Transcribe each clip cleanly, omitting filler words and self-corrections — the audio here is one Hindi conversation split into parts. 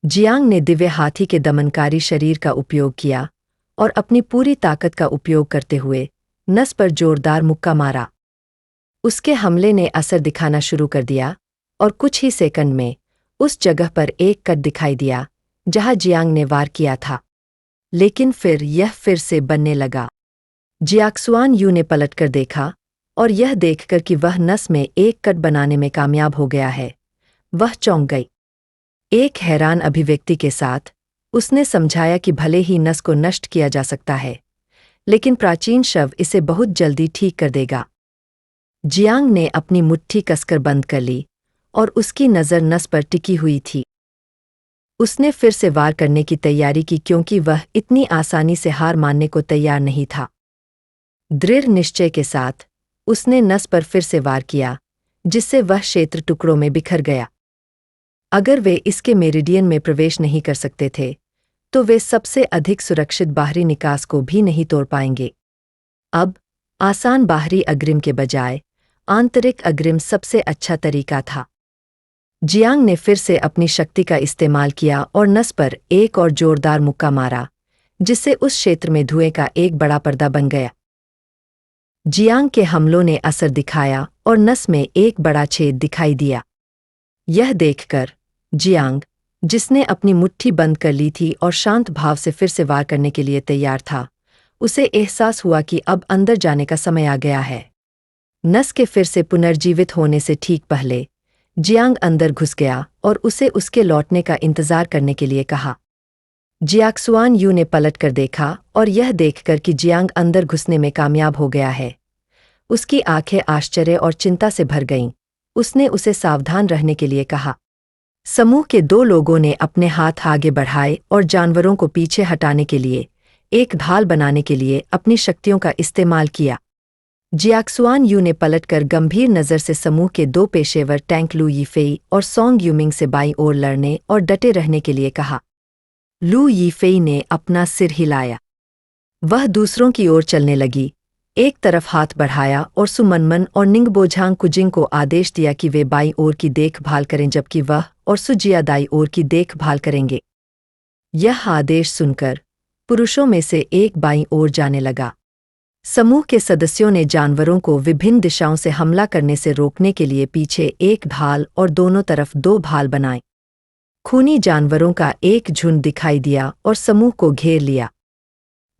जियांग ने दिव्य हाथी के दमनकारी शरीर का उपयोग किया और अपनी पूरी ताकत का उपयोग करते हुए नस पर जोरदार मुक्का मारा। उसके हमले ने असर दिखाना शुरू कर दिया और कुछ ही सेकंड में उस जगह पर एक कट दिखाई दिया जहां जियांग ने वार किया था। लेकिन फिर यह फिर से बनने लगा। जियाक्सुआन यू ने पलटकर देखा और यह देखकर कि वह नस में एक कट बनाने में कामयाब हो गया है, वह चौंक गई। एक हैरान अभिव्यक्ति के साथ उसने समझाया कि भले ही नस को नष्ट किया जा सकता है, लेकिन प्राचीन शव इसे बहुत जल्दी ठीक कर देगा। जियांग ने अपनी मुट्ठी कसकर बंद कर ली और उसकी नज़र नस पर टिकी हुई थी। उसने फिर से वार करने की तैयारी की क्योंकि वह इतनी आसानी से हार मानने को तैयार नहीं था। दृढ़ निश्चय के साथ उसने नस पर फिर से वार किया, जिससे वह क्षेत्र टुकड़ों में बिखर गया। अगर वे इसके मेरिडियन में प्रवेश नहीं कर सकते थे, तो वे सबसे अधिक सुरक्षित बाहरी निकास को भी नहीं तोड़ पाएंगे। अब आसान बाहरी अग्रिम के बजाय आंतरिक अग्रिम सबसे अच्छा तरीका था। जियांग ने फिर से अपनी शक्ति का इस्तेमाल किया और नस पर एक और जोरदार मुक्का मारा, जिससे उस क्षेत्र में धुएं का एक बड़ा पर्दा बन गया। जियांग के हमलों ने असर दिखाया और नस में एक बड़ा छेद दिखाई दिया। यह देखकर जियांग, जिसने अपनी मुट्ठी बंद कर ली थी और शांत भाव से फिर से वार करने के लिए तैयार था, उसे एहसास हुआ कि अब अंदर जाने का समय आ गया है। नस के फिर से पुनर्जीवित होने से ठीक पहले जियांग अंदर घुस गया और उसे उसके लौटने का इंतजार करने के लिए कहा। जियाक्सुआन यू ने पलटकर देखा और यह देखकर कि जियांग अंदर घुसने में कामयाब हो गया है, उसकी आंखें आश्चर्य और चिंता से भर गईं। उसने उसे सावधान रहने के लिए कहा। समूह के दो लोगों ने अपने हाथ आगे बढ़ाए और जानवरों को पीछे हटाने के लिए एक ढाल बनाने के लिए अपनी शक्तियों का इस्तेमाल किया। जियाक्सुआन यू ने पलटकर गंभीर नज़र से समूह के दो पेशेवर टैंक लू यीफेई और सोंग यूमिंग से बाईं ओर लड़ने और डटे रहने के लिए कहा। लू यीफेई ने अपना सिर हिलाया। वह दूसरों की ओर चलने लगी, एक तरफ हाथ बढ़ाया और सुमनमन और निंगबोझांग कुजिंग को आदेश दिया कि वे बाईं ओर की देखभाल करें जबकि वह और सुजिया दाईं ओर की देखभाल करेंगे। यह आदेश सुनकर पुरुषों में से एक बाईं ओर जाने लगा। समूह के सदस्यों ने जानवरों को विभिन्न दिशाओं से हमला करने से रोकने के लिए पीछे एक ढाल और दोनों तरफ दो भाल बनाए। खूनी जानवरों का एक झुंड दिखाई दिया और समूह को घेर लिया।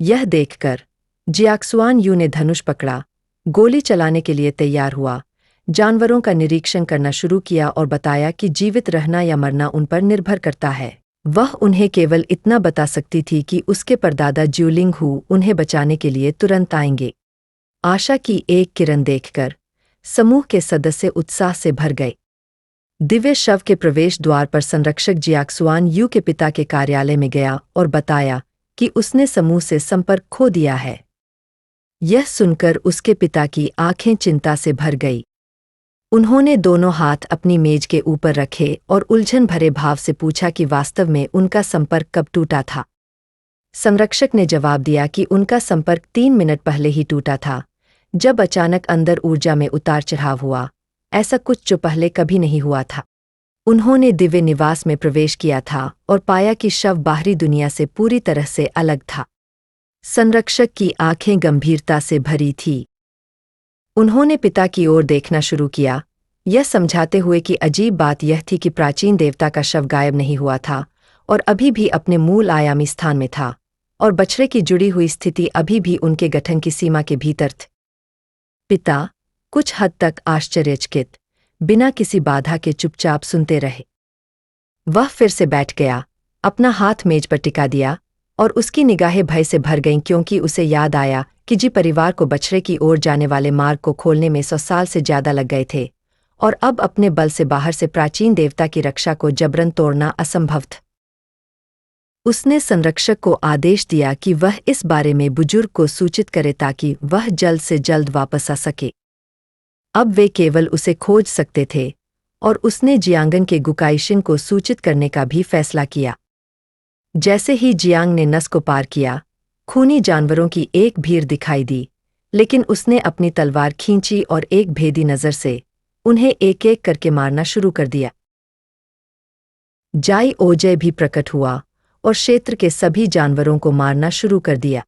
यह देखकर जियाक्सुआन यू ने धनुष पकड़ा, गोली चलाने के लिए तैयार हुआ, जानवरों का निरीक्षण करना शुरू किया और बताया कि जीवित रहना या मरना उन पर निर्भर करता है। वह उन्हें केवल इतना बता सकती थी कि उसके परदादा ज्यूलिंग हू उन्हें बचाने के लिए तुरंत आएंगे। आशा की एक किरण देखकर समूह के सदस्य उत्साह से भर गए। दिव्य शव के प्रवेश द्वार पर संरक्षक जियाक्सुआन यू के पिता के कार्यालय में गया और बताया कि उसने समूह से संपर्क खो दिया है। यह सुनकर उसके पिता की आंखें चिंता से भर गई। उन्होंने दोनों हाथ अपनी मेज के ऊपर रखे और उलझन भरे भाव से पूछा कि वास्तव में उनका संपर्क कब टूटा था। संरक्षक ने जवाब दिया कि उनका संपर्क 3 मिनट पहले ही टूटा था, जब अचानक अंदर ऊर्जा में उतार चढ़ाव हुआ, ऐसा कुछ जो पहले कभी नहीं हुआ था। उन्होंने दिव्य निवास में प्रवेश किया था और पाया कि शव बाहरी दुनिया से पूरी तरह से अलग था। संरक्षक की आंखें गंभीरता से भरी थीं। उन्होंने पिता की ओर देखना शुरू किया, यह समझाते हुए कि अजीब बात यह थी कि प्राचीन देवता का शव गायब नहीं हुआ था और अभी भी अपने मूल आयामी स्थान में था, और बछड़े की जुड़ी हुई स्थिति अभी भी उनके गठन की सीमा के भीतर थी। पिता कुछ हद तक आश्चर्यचकित, बिना किसी बाधा के चुपचाप सुनते रहे। वह फिर से बैठ गया, अपना हाथ मेज पर टिका दिया और उसकी निगाहें भय से भर गईं क्योंकि उसे याद आया कि जी परिवार को बछड़े की ओर जाने वाले मार्ग को खोलने में 100 साल से ज्यादा लग गए थे और अब अपने बल से बाहर से प्राचीन देवता की रक्षा को जबरन तोड़ना असंभव था। उसने संरक्षक को आदेश दिया कि वह इस बारे में बुजुर्ग को सूचित करे ताकि वह जल्द से जल्द वापस आ सके। अब वे केवल उसे खोज सकते थे और उसने जियांगन के गुकाइशिन को सूचित करने का भी फैसला किया। जैसे ही जियांग ने नस को पार किया, खूनी जानवरों की एक भीड़ दिखाई दी, लेकिन उसने अपनी तलवार खींची और एक भेदी नज़र से उन्हें एक एक करके मारना शुरू कर दिया। जाई ओजय भी प्रकट हुआ और क्षेत्र के सभी जानवरों को मारना शुरू कर दिया।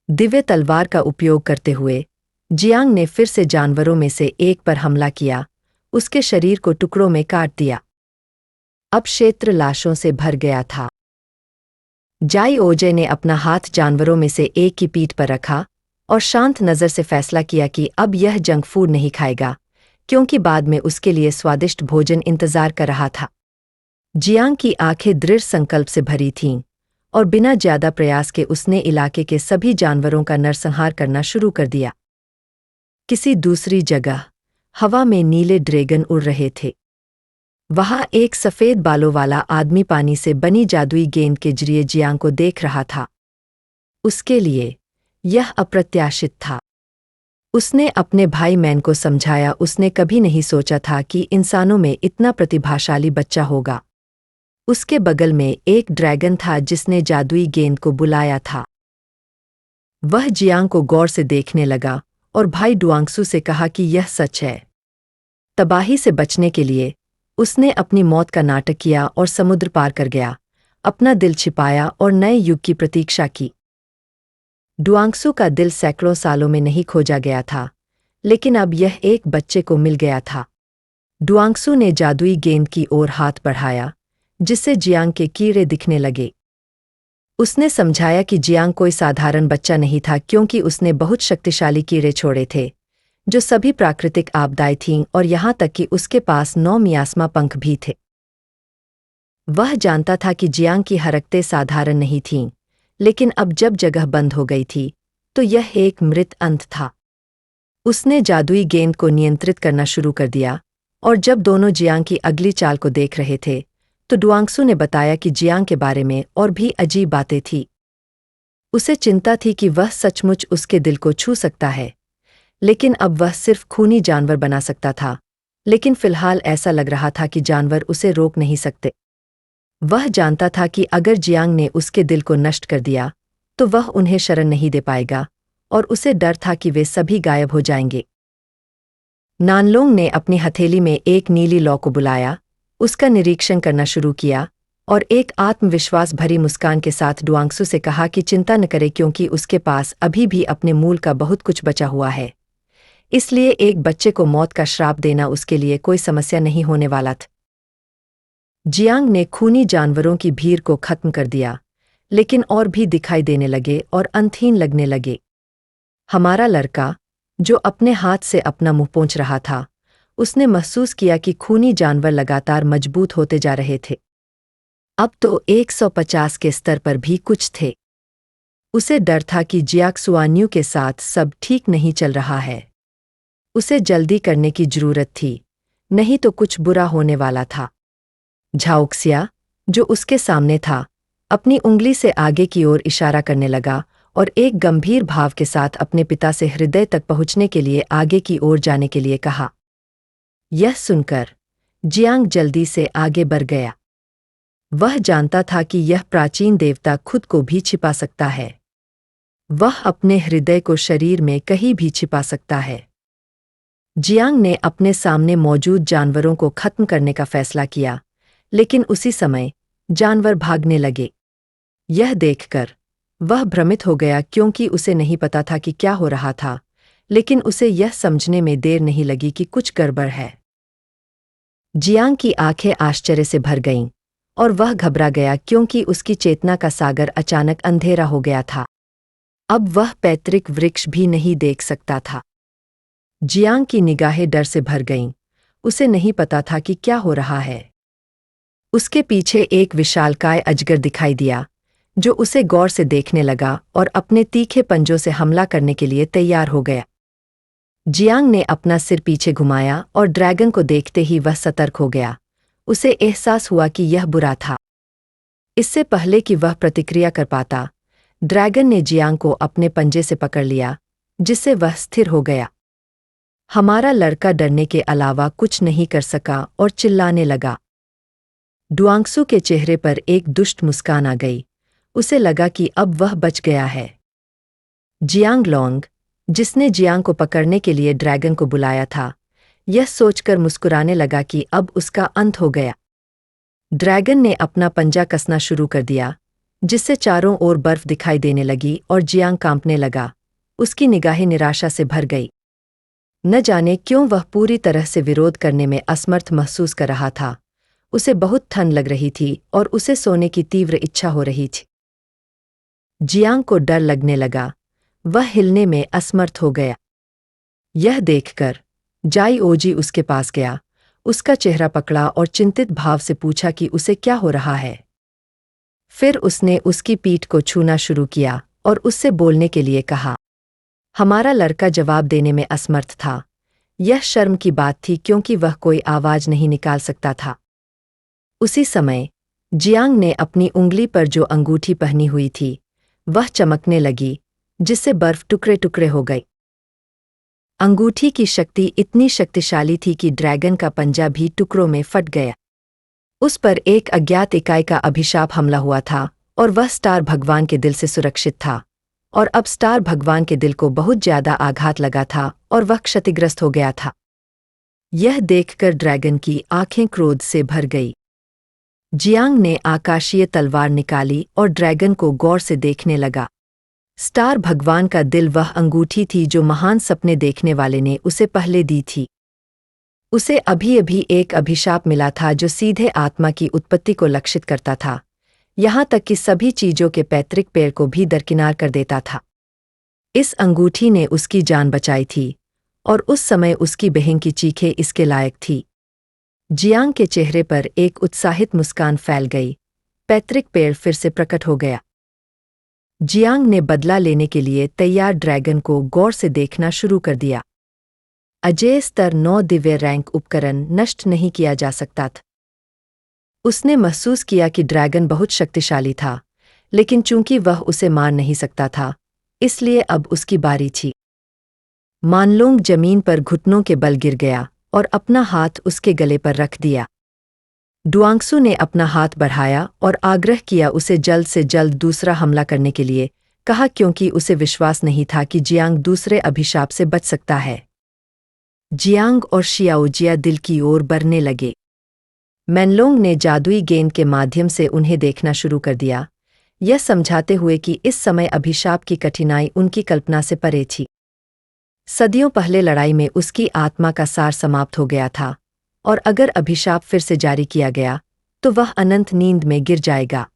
दिव्य तलवार का उपयोग करते हुए जियांग ने फिर से जानवरों में से एक पर हमला किया, उसके शरीर को टुकड़ों में काट दिया। अब क्षेत्र लाशों से भर गया था। जाई ओजय ने अपना हाथ जानवरों में से एक की पीठ पर रखा और शांत नज़र से फैसला किया कि अब यह जंक फूड नहीं खाएगा, क्योंकि बाद में उसके लिए स्वादिष्ट भोजन इंतजार कर रहा था। जियांग की आंखें दृढ़ संकल्प से भरी थीं और बिना ज्यादा प्रयास के उसने इलाके के सभी जानवरों का नरसंहार करना शुरू कर दिया। किसी दूसरी जगह हवा में नीले ड्रैगन उड़ रहे थे। वहां एक सफेद बालों वाला आदमी पानी से बनी जादुई गेंद के जरिए जियांग को देख रहा था। उसके लिए यह अप्रत्याशित था। उसने अपने भाई मैन को समझाया, उसने कभी नहीं सोचा था कि इंसानों में इतना प्रतिभाशाली बच्चा होगा। उसके बगल में एक ड्रैगन था जिसने जादुई गेंद को बुलाया था। वह जियांग को गौर से देखने लगा और भाई डुआंगसू से कहा कि यह सच है। तबाही से बचने के लिए उसने अपनी मौत का नाटक किया और समुद्र पार कर गया, अपना दिल छिपाया और नए युग की प्रतीक्षा की। डुआंगसू का दिल सैकड़ों सालों में नहीं खोजा गया था, लेकिन अब यह एक बच्चे को मिल गया था। डुआंगसू ने जादुई गेंद की ओर हाथ बढ़ाया, जिससे जियांग के कीड़े दिखने लगे। उसने समझाया कि जियांग कोई साधारण बच्चा नहीं था, क्योंकि उसने बहुत शक्तिशाली कीड़े छोड़े थे जो सभी प्राकृतिक आपदाएं थीं, और यहाँ तक कि उसके पास 9 मियास्मा पंख भी थे। वह जानता था कि जियांग की हरकतें साधारण नहीं थीं, लेकिन अब जब जगह बंद हो गई थी तो यह एक मृत अंत था। उसने जादुई गेंद को नियंत्रित करना शुरू कर दिया, और जब दोनों जियांग की अगली चाल को देख रहे थे तो डुआंगसू ने बताया कि जियांग के बारे में और भी अजीब बातें थीं। उसे चिंता थी कि वह सचमुच उसके दिल को छू सकता है, लेकिन अब वह सिर्फ खूनी जानवर बना सकता था। लेकिन फिलहाल ऐसा लग रहा था कि जानवर उसे रोक नहीं सकते। वह जानता था कि अगर जियांग ने उसके दिल को नष्ट कर दिया तो वह उन्हें शरण नहीं दे पाएगा, और उसे डर था कि वे सभी गायब हो जाएंगे। नानलोंग ने अपनी हथेली में एक नीली लौ को बुलाया, उसका निरीक्षण करना शुरू किया और एक आत्मविश्वास भरी मुस्कान के साथ डुआंगसू से कहा कि चिंता न करे, क्योंकि उसके पास अभी भी अपने मूल का बहुत कुछ बचा हुआ है। इसलिए एक बच्चे को मौत का श्राप देना उसके लिए कोई समस्या नहीं होने वाला था। जियांग ने खूनी जानवरों की भीड़ को खत्म कर दिया, लेकिन और भी दिखाई देने लगे और अंतहीन लगने लगे। हमारा लड़का, जो अपने हाथ से अपना मुंह पोंछ रहा था, उसने महसूस किया कि खूनी जानवर लगातार मजबूत होते जा रहे थे। अब तो 150 के स्तर पर भी कुछ थे। उसे डर था कि जियाक्सुआन्यू के साथ सब ठीक नहीं चल रहा है। उसे जल्दी करने की जरूरत थी, नहीं तो कुछ बुरा होने वाला था। झाओक्सिया, जो उसके सामने था, अपनी उंगली से आगे की ओर इशारा करने लगा और एक गंभीर भाव के साथ अपने पिता से हृदय तक पहुंचने के लिए आगे की ओर जाने के लिए कहा। यह सुनकर जियांग जल्दी से आगे बढ़ गया। वह जानता था कि यह प्राचीन देवता खुद को भी छिपा सकता है। वह अपने हृदय को शरीर में कहीं भी छिपा सकता है। जियांग ने अपने सामने मौजूद जानवरों को खत्म करने का फैसला किया, लेकिन उसी समय जानवर भागने लगे। यह देखकर वह भ्रमित हो गया, क्योंकि उसे नहीं पता था कि क्या हो रहा था, लेकिन उसे यह समझने में देर नहीं लगी कि कुछ गड़बड़ है। जियांग की आंखें आश्चर्य से भर गईं और वह घबरा गया, क्योंकि उसकी चेतना का सागर अचानक अंधेरा हो गया था। अब वह पैतृक वृक्ष भी नहीं देख सकता था। जियांग की निगाहें डर से भर गईं। उसे नहीं पता था कि क्या हो रहा है। उसके पीछे एक विशालकाय अजगर दिखाई दिया, जो उसे गौर से देखने लगा और अपने तीखे पंजों से हमला करने के लिए तैयार हो गया। जियांग ने अपना सिर पीछे घुमाया और ड्रैगन को देखते ही वह सतर्क हो गया। उसे एहसास हुआ कि यह बुरा था। इससे पहले कि वह प्रतिक्रिया कर पाता, ड्रैगन ने जियांग को अपने पंजे से पकड़ लिया, जिससे वह स्थिर हो गया। हमारा लड़का डरने के अलावा कुछ नहीं कर सका और चिल्लाने लगा। डुआंगसू के चेहरे पर एक दुष्ट मुस्कान आ गई। उसे लगा कि अब वह बच गया है। जियांग लोंग, जिसने जियांग को पकड़ने के लिए ड्रैगन को बुलाया था, यह सोचकर मुस्कुराने लगा कि अब उसका अंत हो गया। ड्रैगन ने अपना पंजा कसना शुरू कर दिया, जिससे चारों ओर बर्फ दिखाई देने लगी और जियांग कांपने लगा। उसकी निगाहें निराशा से भर गई। न जाने क्यों वह पूरी तरह से विरोध करने में असमर्थ महसूस कर रहा था। उसे बहुत ठंड लग रही थी और उसे सोने की तीव्र इच्छा हो रही थी। जियांग को डर लगने लगा। वह हिलने में असमर्थ हो गया। यह देखकर जाई ओजी उसके पास गया, उसका चेहरा पकड़ा और चिंतित भाव से पूछा कि उसे क्या हो रहा है। फिर उसने उसकी पीठ को छूना शुरू किया और उससे बोलने के लिए कहा। हमारा लड़का जवाब देने में असमर्थ था। यह शर्म की बात थी क्योंकि वह कोई आवाज नहीं निकाल सकता था। उसी समय जियांग ने अपनी उंगली पर जो अंगूठी पहनी हुई थी वह चमकने लगी, जिससे बर्फ टुकड़े टुकड़े हो गई। अंगूठी की शक्ति इतनी शक्तिशाली थी कि ड्रैगन का पंजा भी टुकड़ों में फट गया। उस पर एक अज्ञात इकाई का अभिशाप हमला हुआ था और वह स्टार भगवान के दिल से सुरक्षित था। और अब स्टार भगवान के दिल को बहुत ज्यादा आघात लगा था और वह क्षतिग्रस्त हो गया था। यह देखकर ड्रैगन की आंखें क्रोध से भर गई। जियांग ने आकाशीय तलवार निकाली और ड्रैगन को गौर से देखने लगा। स्टार भगवान का दिल वह अंगूठी थी जो महान सपने देखने वाले ने उसे पहले दी थी। उसे अभी अभी एक अभिशाप मिला था जो सीधे आत्मा की उत्पत्ति को लक्षित करता था, यहाँ तक कि सभी चीजों के पैतृक पेड़ को भी दरकिनार कर देता था। इस अंगूठी ने उसकी जान बचाई थी और उस समय उसकी बहन की चीखें इसके लायक थी। जियांग के चेहरे पर एक उत्साहित मुस्कान फैल गई। पैतृक पेड़ फिर से प्रकट हो गया। जियांग ने बदला लेने के लिए तैयार ड्रैगन को गौर से देखना शुरू कर दिया। अजेय स्तर 9 दिव्य रैंक उपकरण नष्ट नहीं किया जा सकता था। उसने महसूस किया कि ड्रैगन बहुत शक्तिशाली था, लेकिन चूंकि वह उसे मार नहीं सकता था, इसलिए अब उसकी बारी थी। मानलोंग जमीन पर घुटनों के बल गिर गया और अपना हाथ उसके गले पर रख दिया। डुआंगसू ने अपना हाथ बढ़ाया और आग्रह किया उसे जल्द से जल्द दूसरा हमला करने के लिए कहा, क्योंकि उसे विश्वास नहीं था कि जियांग दूसरे अभिशाप से बच सकता है। जियांग और शियाओजिया दिल की ओर बढ़ने लगे। मैनलोंग ने जादुई गेंद के माध्यम से उन्हें देखना शुरू कर दिया, यह समझाते हुए कि इस समय अभिशाप की कठिनाई उनकी कल्पना से परे थी। सदियों पहले लड़ाई में उसकी आत्मा का सार समाप्त हो गया था और अगर अभिशाप फिर से जारी किया गया तो वह अनंत नींद में गिर जाएगा।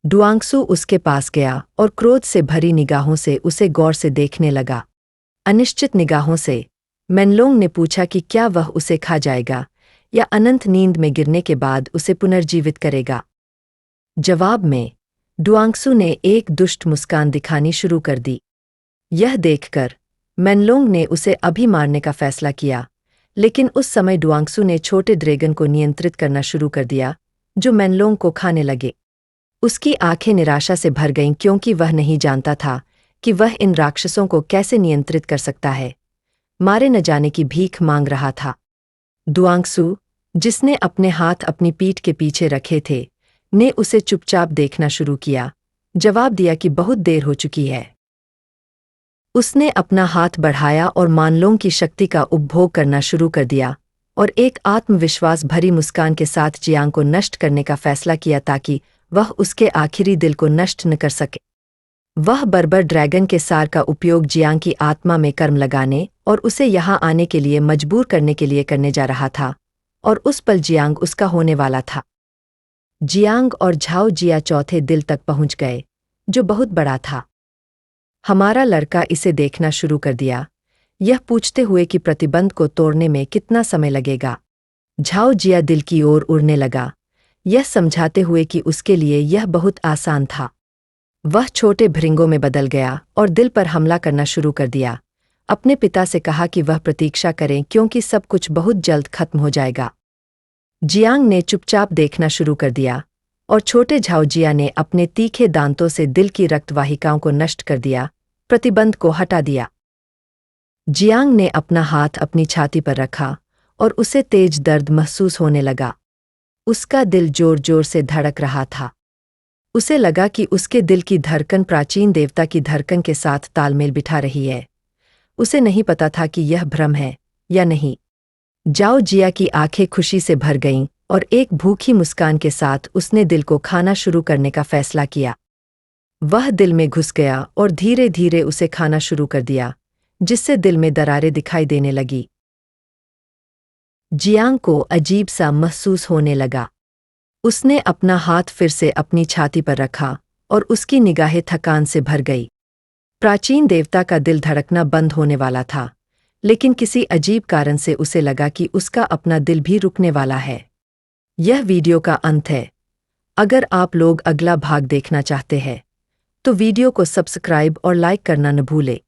डुआंगसू उसके पास गया और क्रोध से भरी निगाहों से उसे गौर से देखने लगा। अनिश्चित निगाहों से मैनलोंग ने पूछा कि क्या वह उसे खा जाएगा या अनंत नींद में गिरने के बाद उसे पुनर्जीवित करेगा। जवाब में डुआंगसू ने एक दुष्ट मुस्कान दिखानी शुरू कर दी। यह देखकर मैनलोंग ने उसे अभी मारने का फैसला किया, लेकिन उस समय डुआंगसू ने छोटे ड्रैगन को नियंत्रित करना शुरू कर दिया, जो मैनलोंग को खाने लगे। उसकी आंखें निराशा से भर गईं क्योंकि वह नहीं जानता था कि वह इन राक्षसों को कैसे नियंत्रित कर सकता है। मारे न जाने की भीख मांग रहा था। डुआंगसू, जिसने अपने हाथ अपनी पीठ के पीछे रखे थे, ने उसे चुपचाप देखना शुरू किया। जवाब दिया कि बहुत देर हो चुकी है। उसने अपना हाथ बढ़ाया और मानलोंग की शक्ति का उपभोग करना शुरू कर दिया और एक आत्मविश्वास भरी मुस्कान के साथ जियांग को नष्ट करने का फैसला किया ताकि वह उसके आखिरी दिल को नष्ट न कर सके। वह बर्बर ड्रैगन के सार का उपयोग जियांग की आत्मा में कर्म लगाने और उसे यहाँ आने के लिए मजबूर करने के लिए करने जा रहा था, और उस पल जियांग उसका होने वाला था। जियांग और झाओ जिया चौथे दिल तक पहुंच गए, जो बहुत बड़ा था। हमारा लड़का इसे देखना शुरू कर दिया, यह पूछते हुए कि प्रतिबंध को तोड़ने में कितना समय लगेगा। झाओ जिया दिल की ओर उड़ने लगा, यह समझाते हुए कि उसके लिए यह बहुत आसान था। वह छोटे भृंगों में बदल गया और दिल पर हमला करना शुरू कर दिया। अपने पिता से कहा कि वह प्रतीक्षा करें क्योंकि सब कुछ बहुत जल्द खत्म हो जाएगा। जियांग ने चुपचाप देखना शुरू कर दिया और छोटे झाओजिया ने अपने तीखे दांतों से दिल की रक्तवाहिकाओं को नष्ट कर दिया, प्रतिबंध को हटा दिया। जियांग ने अपना हाथ अपनी छाती पर रखा और उसे तेज दर्द महसूस होने लगा। उसका दिल जोर जोर से धड़क रहा था। उसे लगा कि उसके दिल की धड़कन प्राचीन देवता की धड़कन के साथ तालमेल बिठा रही है। उसे नहीं पता था कि यह भ्रम है या नहीं। जाओ जिया की आंखें खुशी से भर गईं और एक भूखी मुस्कान के साथ उसने दिल को खाना शुरू करने का फैसला किया। वह दिल में घुस गया और धीरे धीरे उसे खाना शुरू कर दिया, जिससे दिल में दरारें दिखाई देने लगी। जियांग को अजीब सा महसूस होने लगा। उसने अपना हाथ फिर से अपनी छाती पर रखा और उसकी निगाहें थकान से भर गई। प्राचीन देवता का दिल धड़कना बंद होने वाला था, लेकिन किसी अजीब कारण से उसे लगा कि उसका अपना दिल भी रुकने वाला है। यह वीडियो का अंत है। अगर आप लोग अगला भाग देखना चाहते हैं तो वीडियो को सब्सक्राइब और लाइक करना न भूलें।